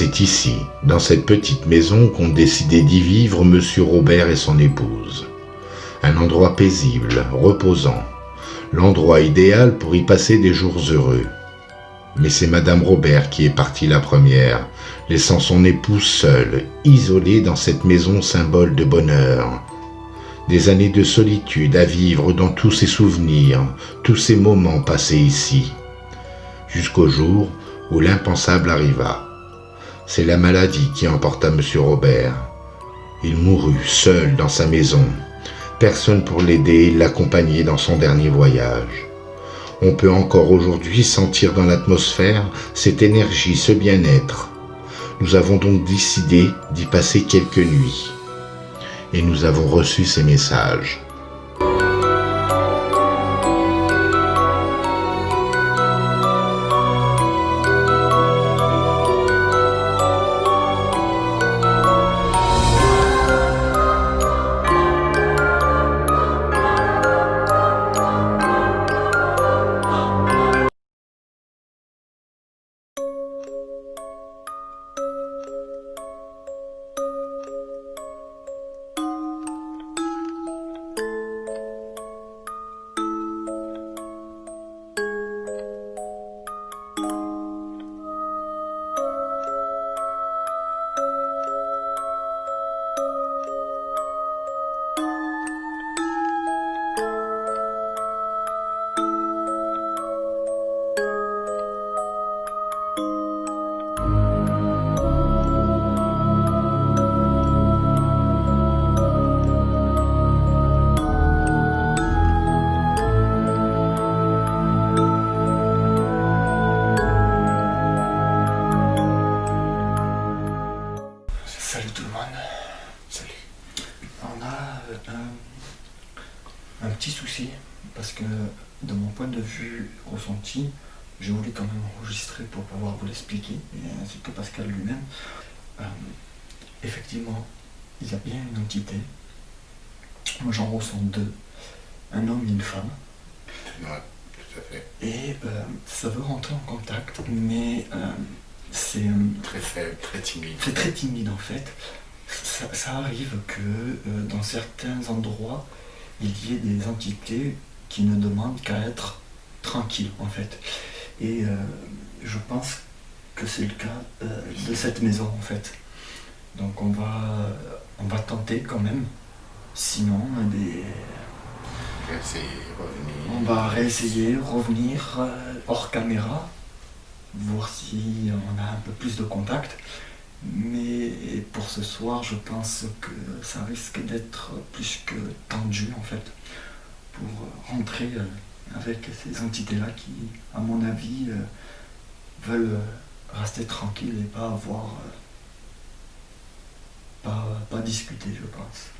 C'est ici, dans cette petite maison, qu'ont décidé d'y vivre Monsieur Robert et son épouse. Un endroit paisible, reposant, l'endroit idéal pour y passer des jours heureux. Mais c'est Madame Robert qui est partie la première, laissant son épouse seule, isolée dans cette maison symbole de bonheur. Des années de solitude à vivre dans tous ses souvenirs, tous ces moments passés ici. Jusqu'au jour où l'impensable arriva. C'est la maladie qui emporta Monsieur Robert. Il mourut seul dans sa maison. Personne pour l'aider et l'accompagner dans son dernier voyage. On peut encore aujourd'hui sentir dans l'atmosphère cette énergie, ce bien-être. Nous avons donc décidé d'y passer quelques nuits. Et nous avons reçu ces messages. Salut tout le monde. Salut. On a un petit souci parce que de mon point de vue ressenti, je voulais quand même enregistrer pour pouvoir vous l'expliquer, ainsi que Pascal lui-même. Effectivement, il y a bien une entité. Moi j'en ressens deux, un homme et une femme. Ouais, tout à fait. Et ça veut rentrer en contact, mais c'est Très faible, très timide. c'est très timide en fait. Ça arrive que dans certains endroits, il y ait des entités qui ne demandent qu'à être tranquilles en fait. Et je pense que c'est le cas de cette maison en fait. Donc on va tenter quand même. Sinon, on va réessayer, revenir hors caméra, voir si on a un peu plus de contact. Mais pour ce soir, je pense que ça risque d'être plus que tendu en fait, pour rentrer avec ces entités-là qui, à mon avis, veulent rester tranquilles et pas avoir, pas discuter, je pense.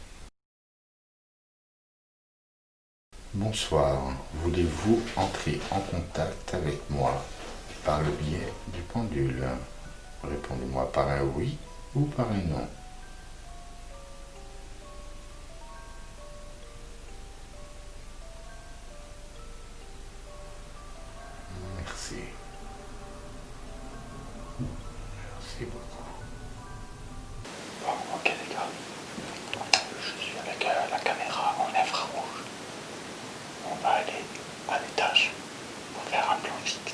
Bonsoir, voulez-vous entrer en contact avec moi par le biais du pendule? Répondez-moi par un oui ou par un non. Merci. Merci beaucoup. Bon, ok les gars, je suis avec la caméra en infrarouge. On va aller à l'étage pour faire un plan fixe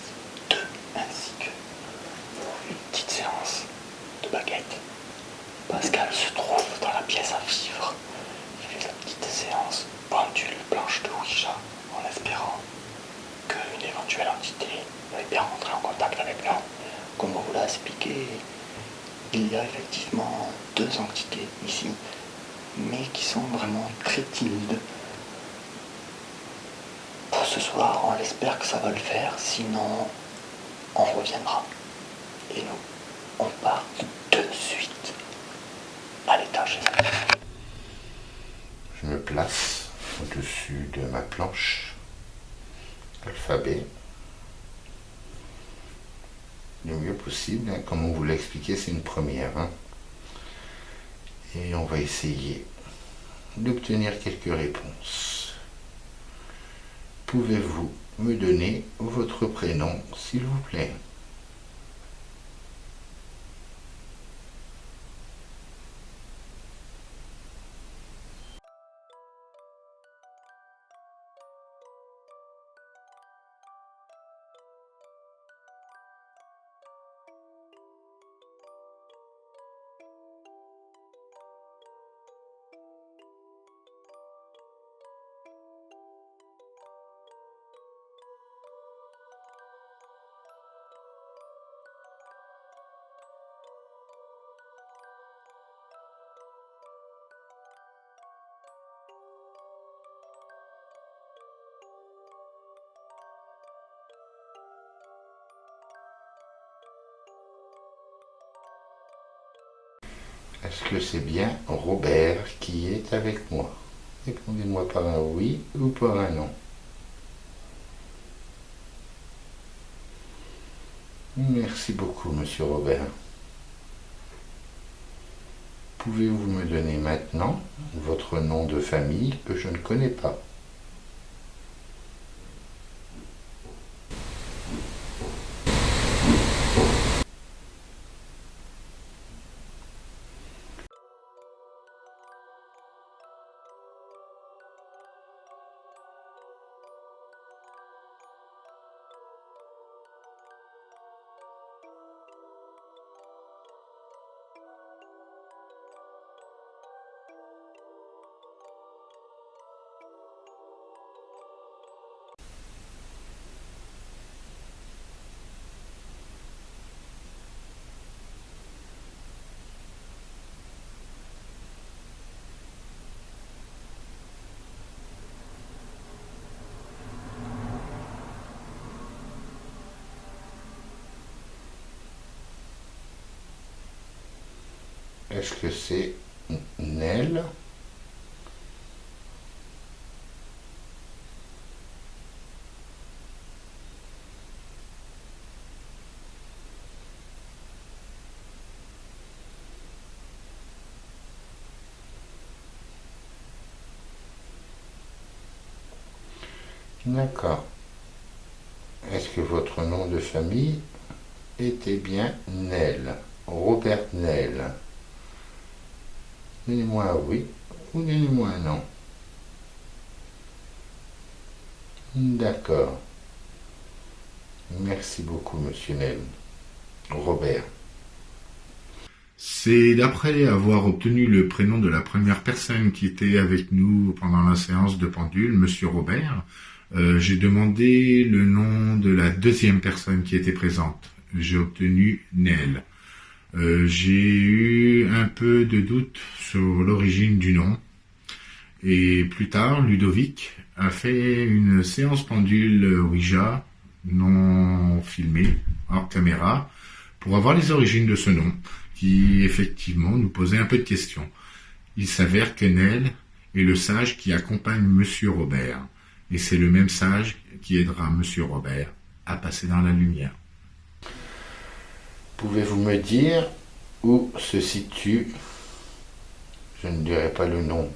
2 ainsi que une petite séance de baguette. Pascal se trouve dans la pièce à vivre. Il fait la petite séance pendule planche de Ouija en espérant qu'une éventuelle entité veuille bien rentrer en contact avec nous. Comme on vous l'a expliqué, il y a effectivement 2 entités ici, mais qui sont vraiment très timides. Pour ce soir, on espère que ça va le faire, sinon on reviendra. Et nous, on part de suite à l'étage. Je me place au-dessus de ma planche, alphabet, le mieux possible, hein. Comme on vous l'a expliqué, c'est une première, hein. Et on va essayer d'obtenir quelques réponses. Pouvez-vous me donner votre prénom, s'il vous plaît? Est-ce que c'est bien Robert qui est avec moi? Répondez-moi par un oui ou par un non. Merci beaucoup, monsieur Robert. Pouvez-vous me donner maintenant votre nom de famille que je ne connais pas? Est-ce que c'est Nel? D'accord. Est-ce que votre nom de famille était bien Nel? Robert Nel? Donnez-moi un oui ou donnez-moi un non. D'accord. Merci beaucoup, monsieur Nel. Robert. C'est d'après avoir obtenu le prénom de la première personne qui était avec nous pendant la séance de pendule, monsieur Robert. J'ai demandé le nom de la deuxième personne qui était présente. J'ai obtenu Nel. J'ai eu un peu de doute sur l'origine du nom. Et plus tard, Ludovic a fait une séance pendule Ouija, non filmée, hors caméra, pour avoir les origines de ce nom, qui effectivement nous posait un peu de questions. Il s'avère que Nel est le sage qui accompagne monsieur Robert, et c'est le même sage qui aidera monsieur Robert à passer dans la lumière. Pouvez-vous me dire où se situe, je ne dirai pas le nom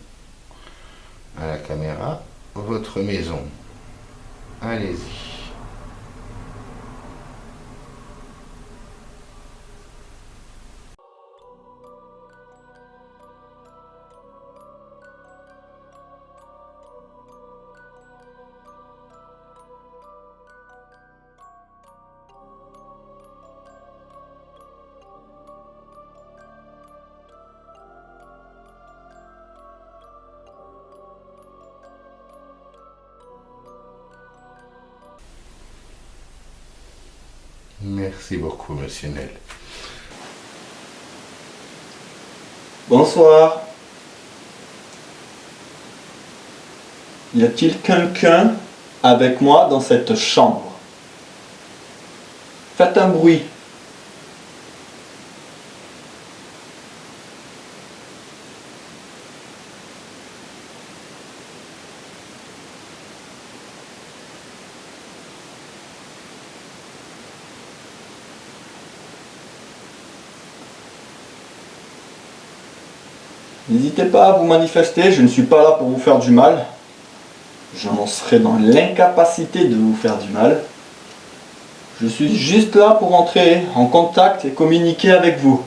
à la caméra, votre maison? Allez-y. Merci beaucoup, monsieur Nel. Bonsoir. Y a-t-il quelqu'un avec moi dans cette chambre? Faites un bruit. N'hésitez pas à vous manifester, je ne suis pas là pour vous faire du mal. J'en serai dans l'incapacité de vous faire du mal. Je suis juste là pour entrer en contact et communiquer avec vous.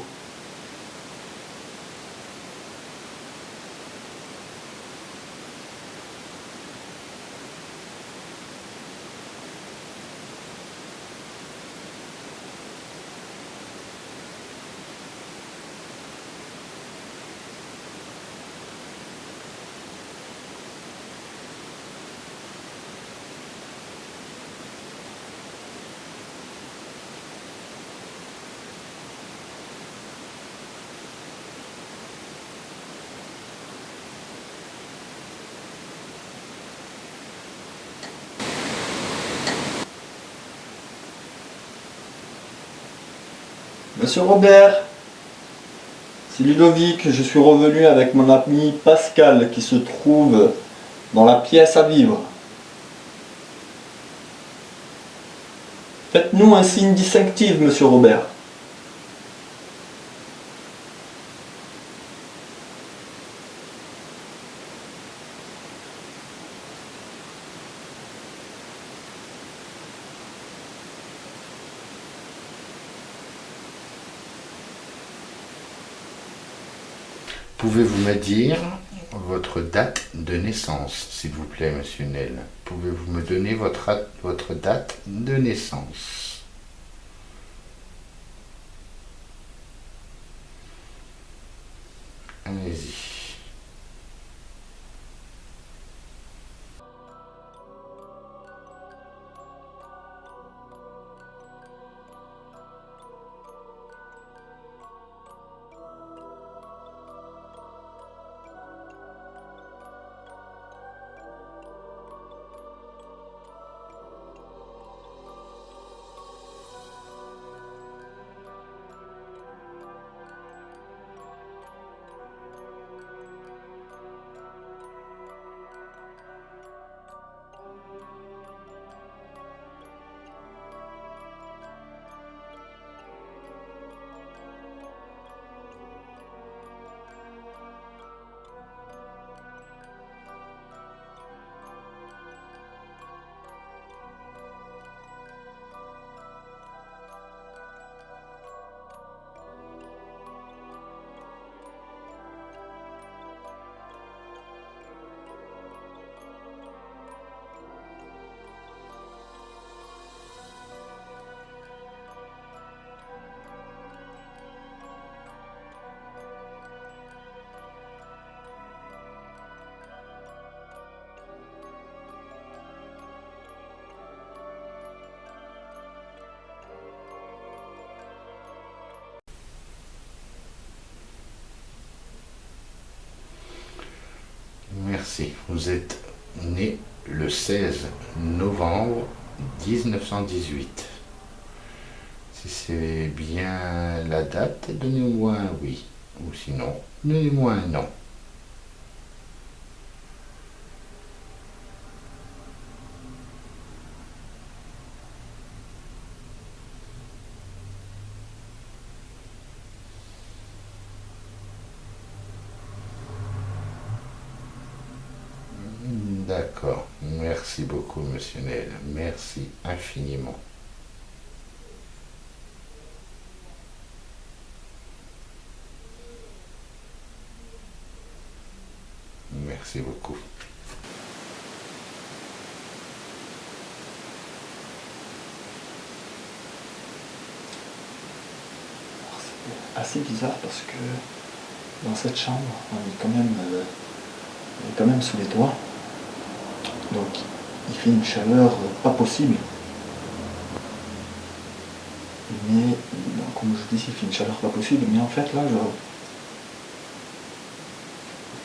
Monsieur Robert, C'est Ludovic, je suis revenu avec mon ami Pascal qui se trouve dans la pièce à vivre. Faites-nous un signe distinctif, monsieur Robert. Pouvez-vous me dire votre date de naissance, s'il vous plaît, monsieur Nel? Pouvez-vous me donner votre date de naissance? Allez-y. Merci. Vous êtes né le 16 novembre 1918. Si c'est bien la date, donnez-moi un oui. Ou sinon, donnez-moi un non. D'accord. Merci beaucoup, monsieur Nel. Merci infiniment. Merci beaucoup. C'est assez bizarre parce que dans cette chambre, on est quand même sous les toits. Donc il fait une chaleur pas possible. Mais comme je dis, il fait une chaleur pas possible. Mais en fait là,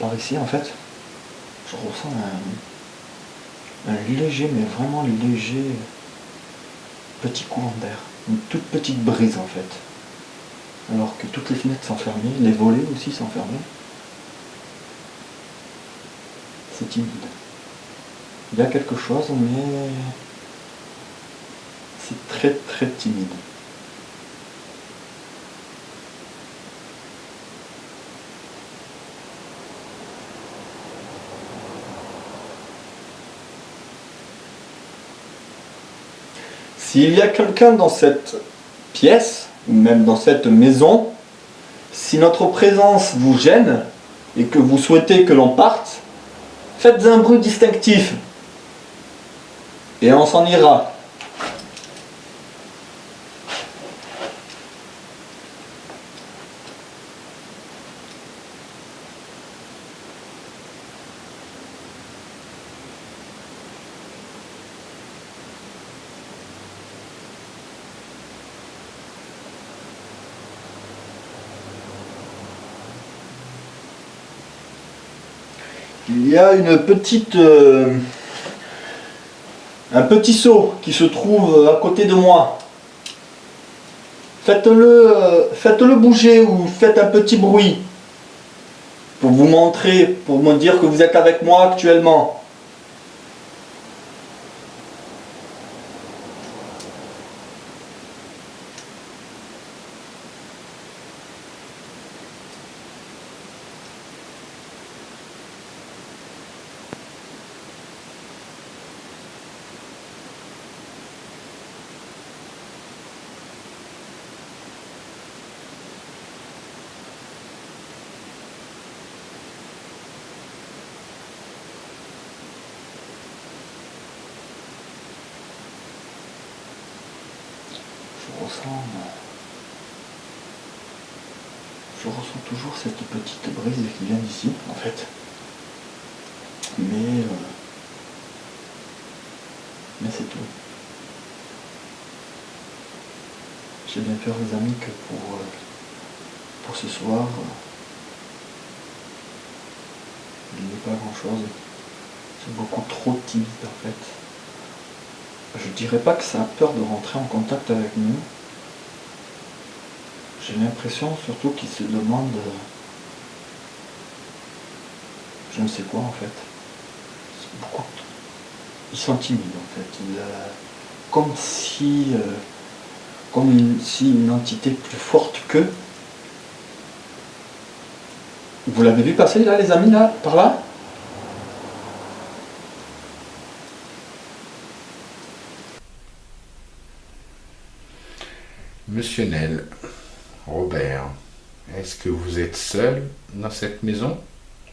par ici en fait, je ressens un léger, mais vraiment léger petit courant d'air. Une toute petite brise en fait. Alors que toutes les fenêtres sont fermées, les volets aussi sont fermés. C'est timide. Il y a quelque chose, mais c'est très très timide. S'il y a quelqu'un dans cette pièce, ou même dans cette maison, si notre présence vous gêne et que vous souhaitez que l'on parte, faites un bruit distinctif. Et on s'en ira. Il y a une petite... un petit seau qui se trouve à côté de moi. faites-le bouger ou faites un petit bruit pour vous montrer, pour me dire que vous êtes avec moi actuellement. Je ressens toujours cette petite brise qui vient d'ici, en fait. Mais c'est tout. J'ai bien peur, les amis, que pour ce soir, il n'y ait pas grand-chose. C'est beaucoup trop timide, en fait. Je dirais pas que ça a peur de rentrer en contact avec nous. J'ai l'impression surtout qu'il se demande je ne sais quoi en fait. C'est beaucoup. Ils sont timides en fait. Comme si une entité plus forte qu'eux. Vous l'avez vu passer là les amis là, par là? Monsieur Nel, Robert, est-ce que vous êtes seul dans cette maison?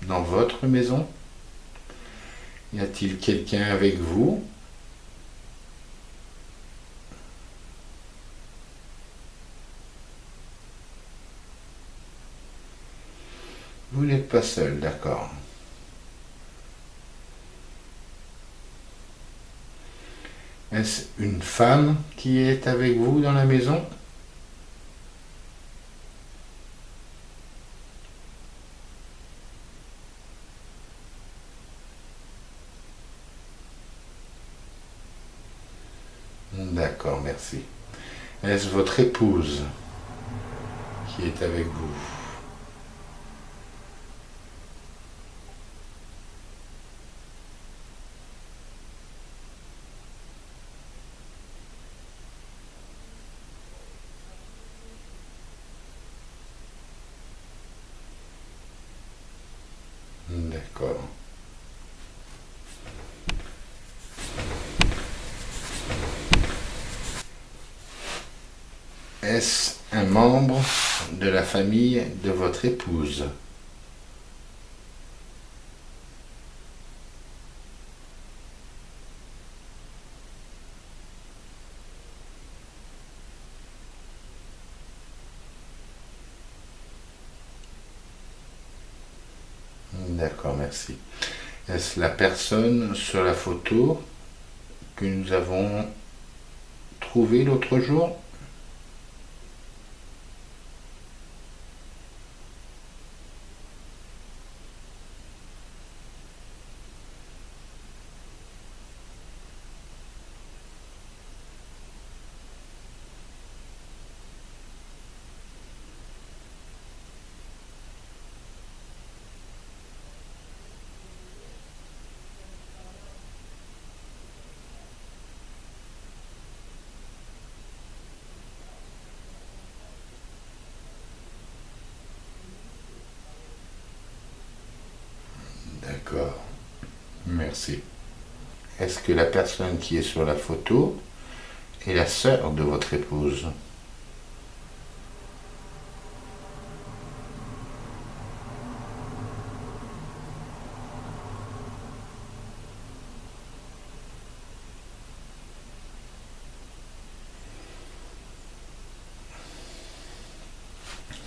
Dans votre maison? Y a-t-il quelqu'un avec vous? Vous n'êtes pas seul, d'accord. Est-ce une femme qui est avec vous dans la maison? D'accord, merci. Est-ce votre épouse qui est avec vous? D'accord. Est-ce un membre de la famille de votre épouse? D'accord, merci. Est-ce la personne sur la photo que nous avons trouvée l'autre jour? D'accord, merci. Est-ce que la personne qui est sur la photo est la sœur de votre épouse?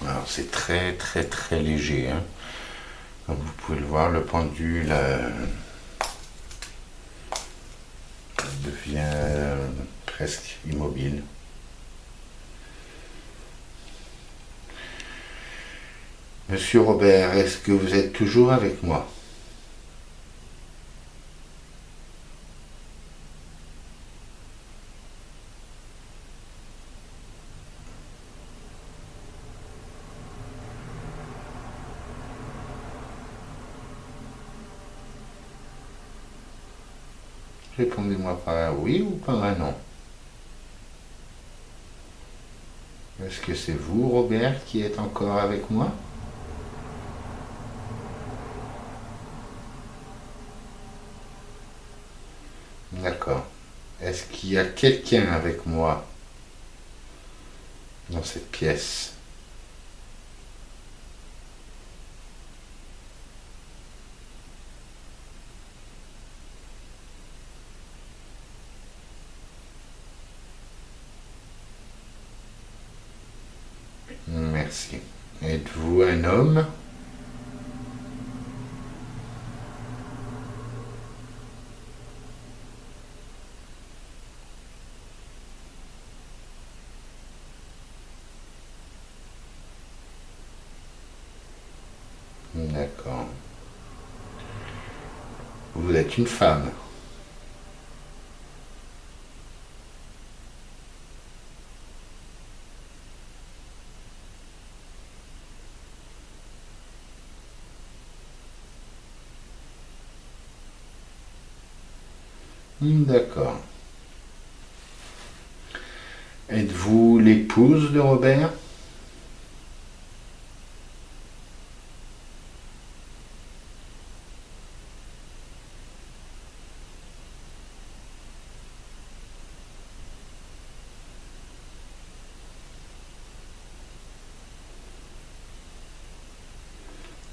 Alors c'est très très très léger, hein. Comme vous pouvez le voir, le pendule devient presque immobile. Monsieur Robert, est-ce que vous êtes toujours avec moi? Répondez-moi par un oui ou par un non. Est-ce que c'est vous, Robert, qui êtes encore avec moi? D'accord. Est-ce qu'il y a quelqu'un avec moi dans cette pièce? Merci. Êtes-vous un homme? D'accord. Vous êtes une femme? D'accord. Êtes-vous l'épouse de Robert?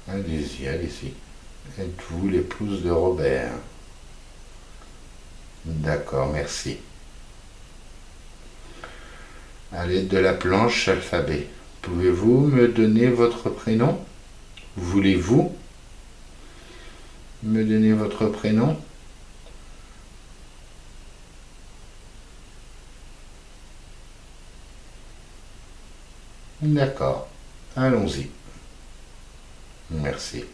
Allez-y, allez-y. Êtes-vous l'épouse de Robert? D'accord, merci. À l'aide de la planche alphabet, pouvez-vous me donner votre prénom? Voulez-vous me donner votre prénom? D'accord, allons-y. Merci.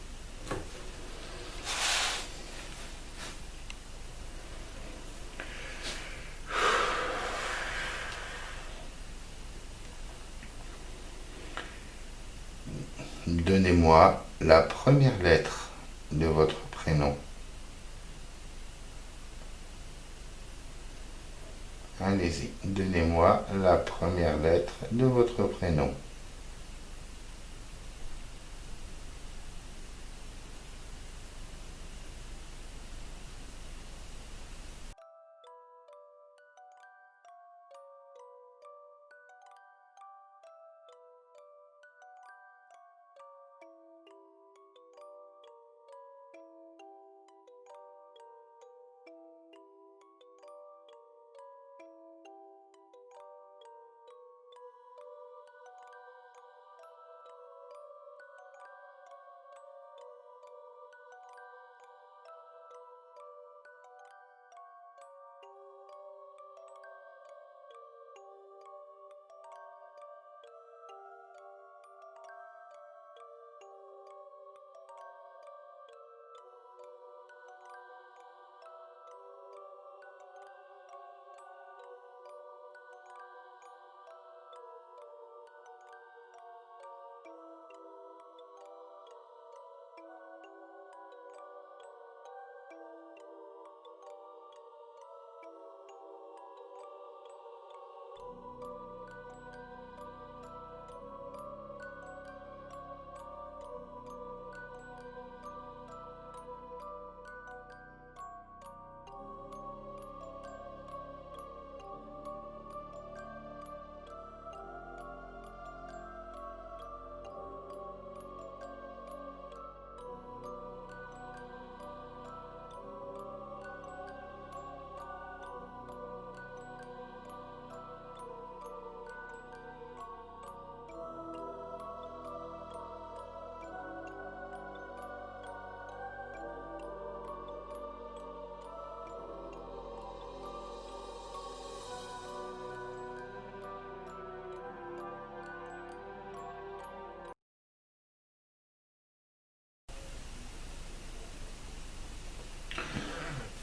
Donnez-moi la première lettre de votre prénom. Allez-y, donnez-moi la première lettre de votre prénom.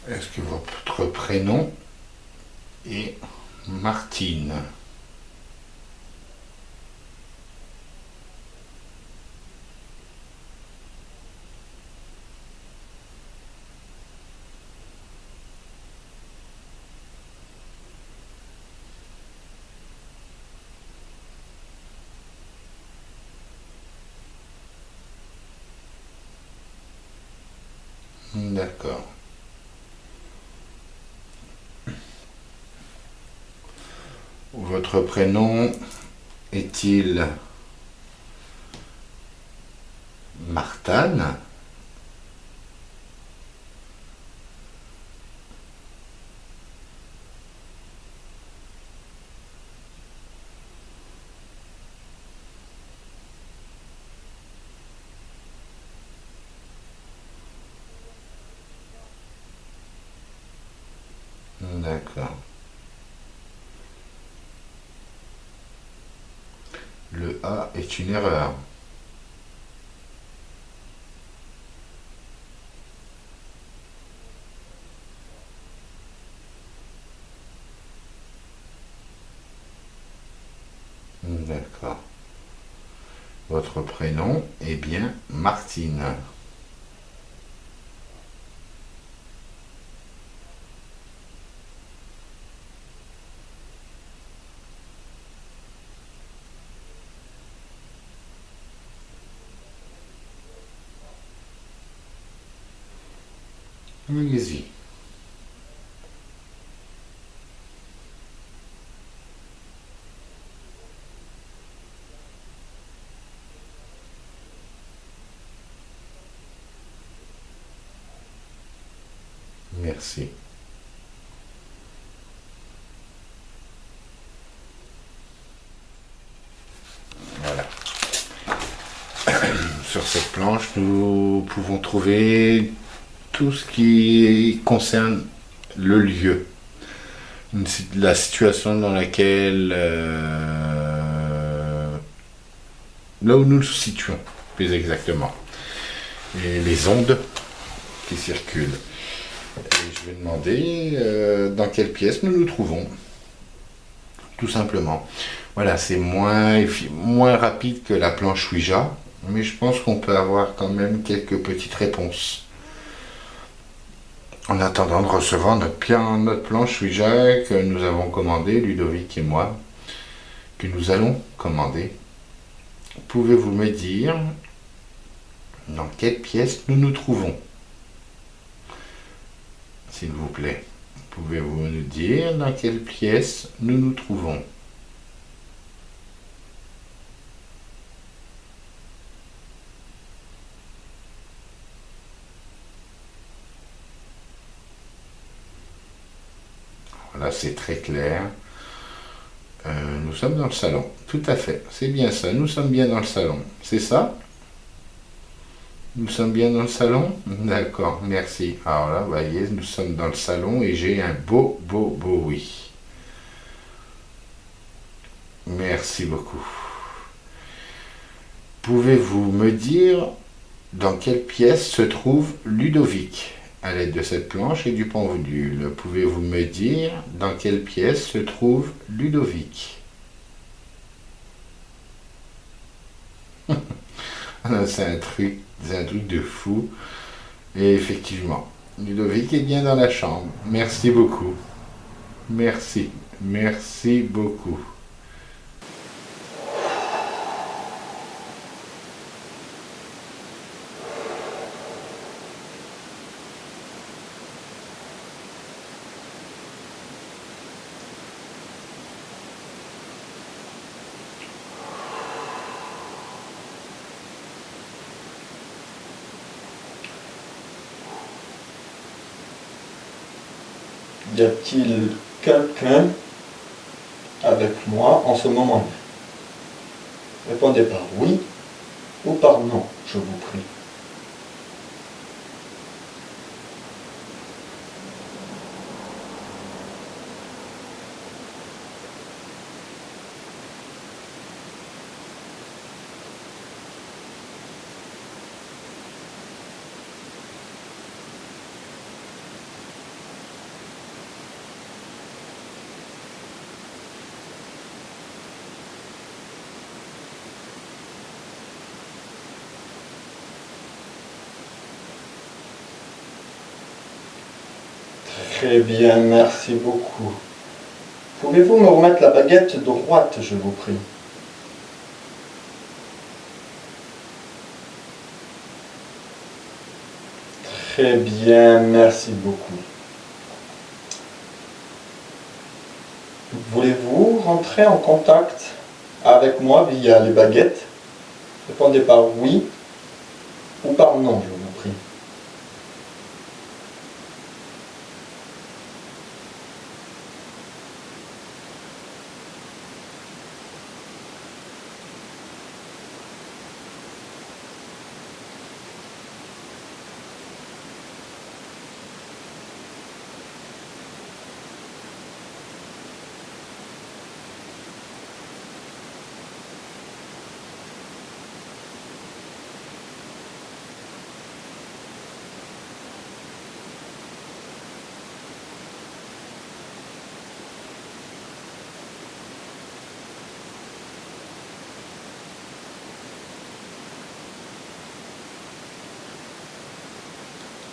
Est-ce que votre prénom est Martine? D'accord. Votre prénom est-il Martane? D'accord. Le A est une erreur. D'accord. Votre prénom est bien Martine. Allez-y. Merci. Voilà. Sur cette planche, nous pouvons trouver tout ce qui concerne le lieu, la situation dans laquelle, là où nous nous situons, plus exactement, et les ondes qui circulent. Et je vais demander dans quelle pièce nous nous trouvons, tout simplement. Voilà, c'est moins rapide que la planche Ouija, mais je pense qu'on peut avoir quand même quelques petites réponses. En attendant de recevoir notre planche Ouija que nous avons commandée, Ludovic et moi, que nous allons commander, pouvez-vous me dire dans quelle pièce nous nous trouvons? S'il vous plaît, pouvez-vous nous dire dans quelle pièce nous nous trouvons? Voilà, c'est très clair. Nous sommes dans le salon. Tout à fait, c'est bien ça. Nous sommes bien dans le salon. C'est ça? Nous sommes bien dans le salon? D'accord, merci. Alors là, vous voyez, nous sommes dans le salon et j'ai un beau oui. Merci beaucoup. Pouvez-vous me dire dans quelle pièce se trouve Ludovic? À l'aide de cette planche et du pendule, pouvez-vous me dire dans quelle pièce se trouve Ludovic? C'est un truc de fou. Et effectivement, Ludovic est bien dans la chambre. Merci beaucoup. Merci beaucoup. Y a-t-il quelqu'un avec moi en ce moment? Répondez par oui ou par non, je vous prie. Très bien, merci beaucoup. Pouvez-vous me remettre la baguette droite, je vous prie? Très bien, merci beaucoup. Voulez-vous rentrer en contact avec moi via les baguettes? Répondez par oui ou par non, je vous prie.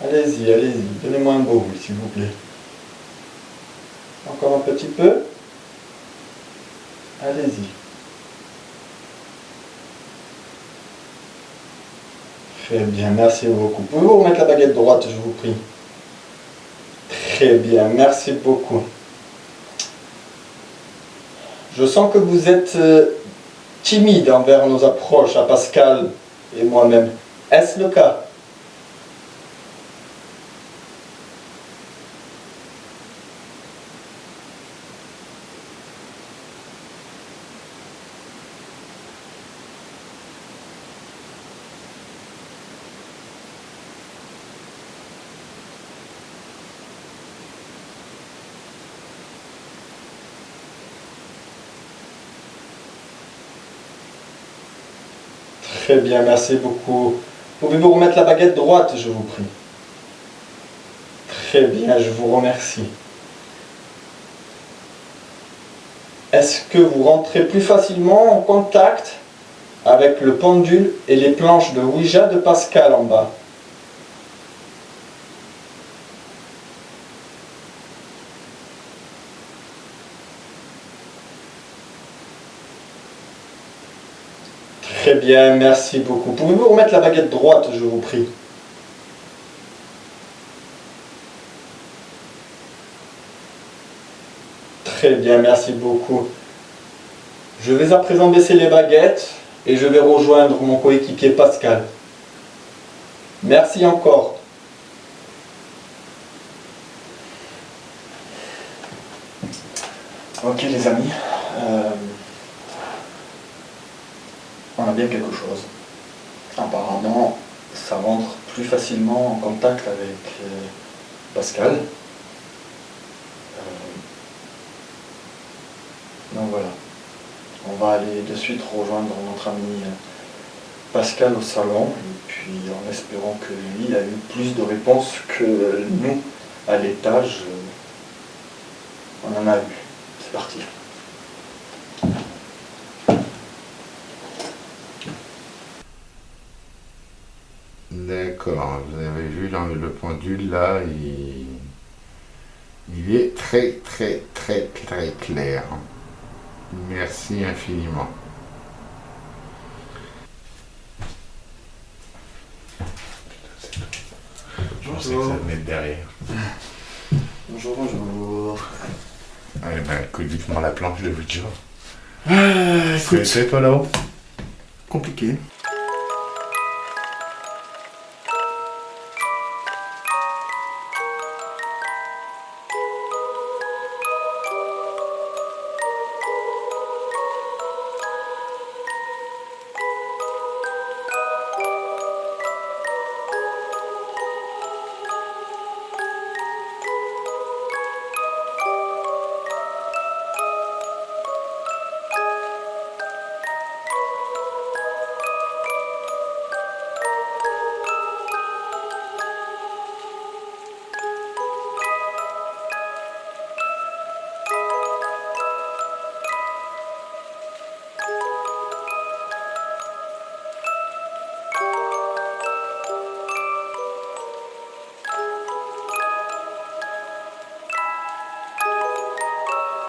Allez-y, allez-y, donnez-moi un beau oui, s'il vous plaît. Encore un petit peu. Allez-y. Très bien, merci beaucoup. Pouvez-vous remettre la baguette droite, je vous prie? Très bien, merci beaucoup. Je sens que vous êtes timide envers nos approches à Pascal et moi-même. Est-ce le cas? Très bien, merci beaucoup. Pouvez-vous remettre la baguette droite, je vous prie? Très bien, je vous remercie. Est-ce que vous rentrez plus facilement en contact avec le pendule et les planches de Ouija de Pascal en bas? Très bien, merci beaucoup. Pouvez-vous remettre la baguette droite, je vous prie? Très bien, merci beaucoup. Je vais à présent baisser les baguettes et je vais rejoindre mon coéquipier Pascal. Merci encore. Ok les amis, on a bien quelque chose. Apparemment, ça rentre plus facilement en contact avec Pascal. Donc voilà, on va aller de suite rejoindre notre ami Pascal au salon, et puis en espérant que lui a eu plus de réponses que nous à l'étage, on en a eu. C'est parti. D'accord, vous avez vu le pendule là, il est très très très très clair. Merci infiniment. Je pensais que ça venait de derrière. Bonjour, bonjour. Eh ben, écoute, dites-moi la planche de Ouija. Écoute, C'est toi là-haut? compliqué.